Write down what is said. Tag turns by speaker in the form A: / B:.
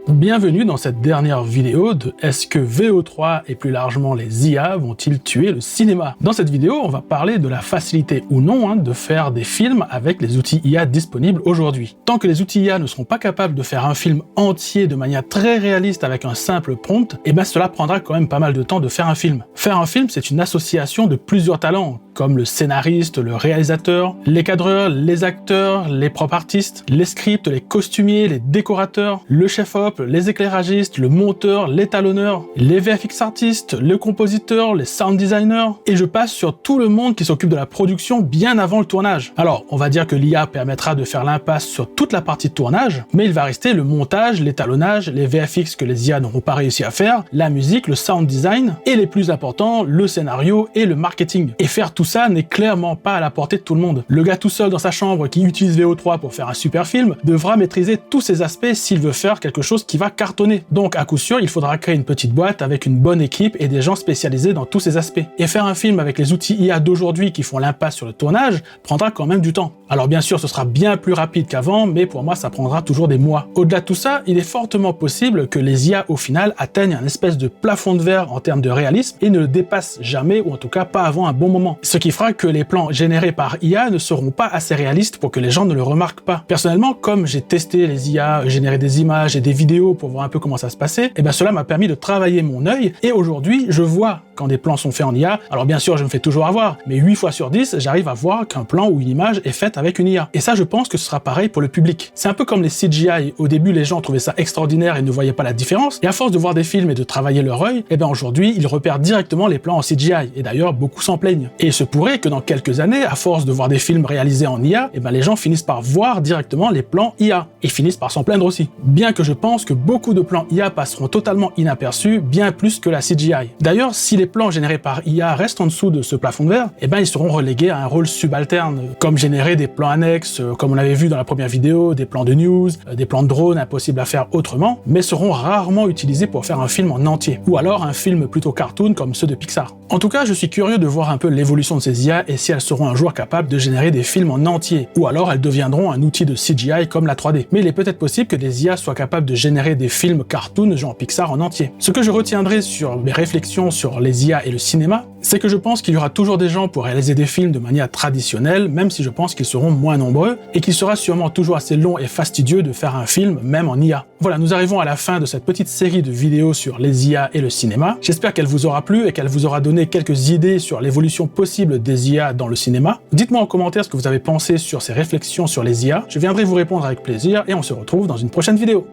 A: Bienvenue dans cette dernière vidéo de Est-ce que VO3 et plus largement les IA vont-ils tuer le cinéma? Dans cette vidéo, on va parler de la facilité ou non de faire des films avec les outils IA disponibles aujourd'hui. Tant que les outils IA ne seront pas capables de faire un film entier de manière très réaliste avec un simple prompt, cela prendra quand même pas mal de temps de faire un film. Faire un film, c'est une association de plusieurs talents, comme le scénariste, le réalisateur, les cadreurs, les acteurs, les prop artistes, les scripts, les costumiers, les décorateurs, le chef-op, les éclairagistes, le monteur, l'étalonneur, les VFX artistes, le compositeur, les sound designers, et je passe sur tout le monde qui s'occupe de la production bien avant le tournage. Alors, on va dire que l'IA permettra de faire l'impasse sur toute la partie de tournage, mais il va rester le montage, l'étalonnage, les VFX que les IA n'auront pas réussi à faire, la musique, le sound design, et les plus importants, le scénario et le marketing. Et faire tout ça n'est clairement pas à la portée de tout le monde. Le gars tout seul dans sa chambre qui utilise VO3 pour faire un super film devra maîtriser tous ces aspects s'il veut faire quelque chose qui va cartonner. Donc à coup sûr, il faudra créer une petite boîte avec une bonne équipe et des gens spécialisés dans tous ces aspects. Et faire un film avec les outils IA d'aujourd'hui qui font l'impasse sur le tournage prendra quand même du temps. Alors bien sûr, ce sera bien plus rapide qu'avant, mais pour moi, ça prendra toujours des mois. Au-delà de tout ça, il est fortement possible que les IA au final atteignent un espèce de plafond de verre en termes de réalisme et ne le dépassent jamais, ou en tout cas pas avant un bon moment. Ce qui fera que les plans générés par IA ne seront pas assez réalistes pour que les gens ne le remarquent pas. Personnellement, comme j'ai testé les IA, généré des images et des vidéos pour voir un peu comment ça se passait, cela m'a permis de travailler mon œil, et aujourd'hui, je vois quand des plans sont faits en IA. Alors bien sûr, je me fais toujours avoir, mais 8 fois sur 10, j'arrive à voir qu'un plan ou une image est faite avec une IA. Et ça, je pense que ce sera pareil pour le public. C'est un peu comme les CGI. Au début, les gens trouvaient ça extraordinaire et ne voyaient pas la différence, et à force de voir des films et de travailler leur œil, aujourd'hui, ils repèrent directement les plans en CGI, et d'ailleurs, beaucoup s'en plaignent. Et il se pourrait que dans quelques années, à force de voir des films réalisés en IA, les gens finissent par voir directement les plans IA, et finissent par s'en plaindre aussi. Bien que je pense que beaucoup de plans IA passeront totalement inaperçus, bien plus que la CGI. D'ailleurs, si les plans générés par IA restent en dessous de ce plafond de verre, ils seront relégués à un rôle subalterne, comme générer des plans annexes, comme on avait vu dans la première vidéo, des plans de news, des plans de drone impossibles à faire autrement, mais seront rarement utilisés pour faire un film en entier, ou alors un film plutôt cartoon comme ceux de Pixar. En tout cas, je suis curieux de voir un peu l'évolution de ces IA et si elles seront un jour capables de générer des films en entier, ou alors elles deviendront un outil de CGI comme la 3D. Mais il est peut-être possible que des IA soient capables de générer des films cartoon genre Pixar en entier. Ce que je retiendrai sur mes réflexions sur les IA et le cinéma, c'est que je pense qu'il y aura toujours des gens pour réaliser des films de manière traditionnelle, même si je pense qu'ils seront moins nombreux, et qu'il sera sûrement toujours assez long et fastidieux de faire un film, même en IA. Voilà, nous arrivons à la fin de cette petite série de vidéos sur les IA et le cinéma. J'espère qu'elle vous aura plu et qu'elle vous aura donné quelques idées sur l'évolution possible des IA dans le cinéma. Dites-moi en commentaire ce que vous avez pensé sur ces réflexions sur les IA. Je viendrai vous répondre avec plaisir et on se retrouve dans une prochaine vidéo.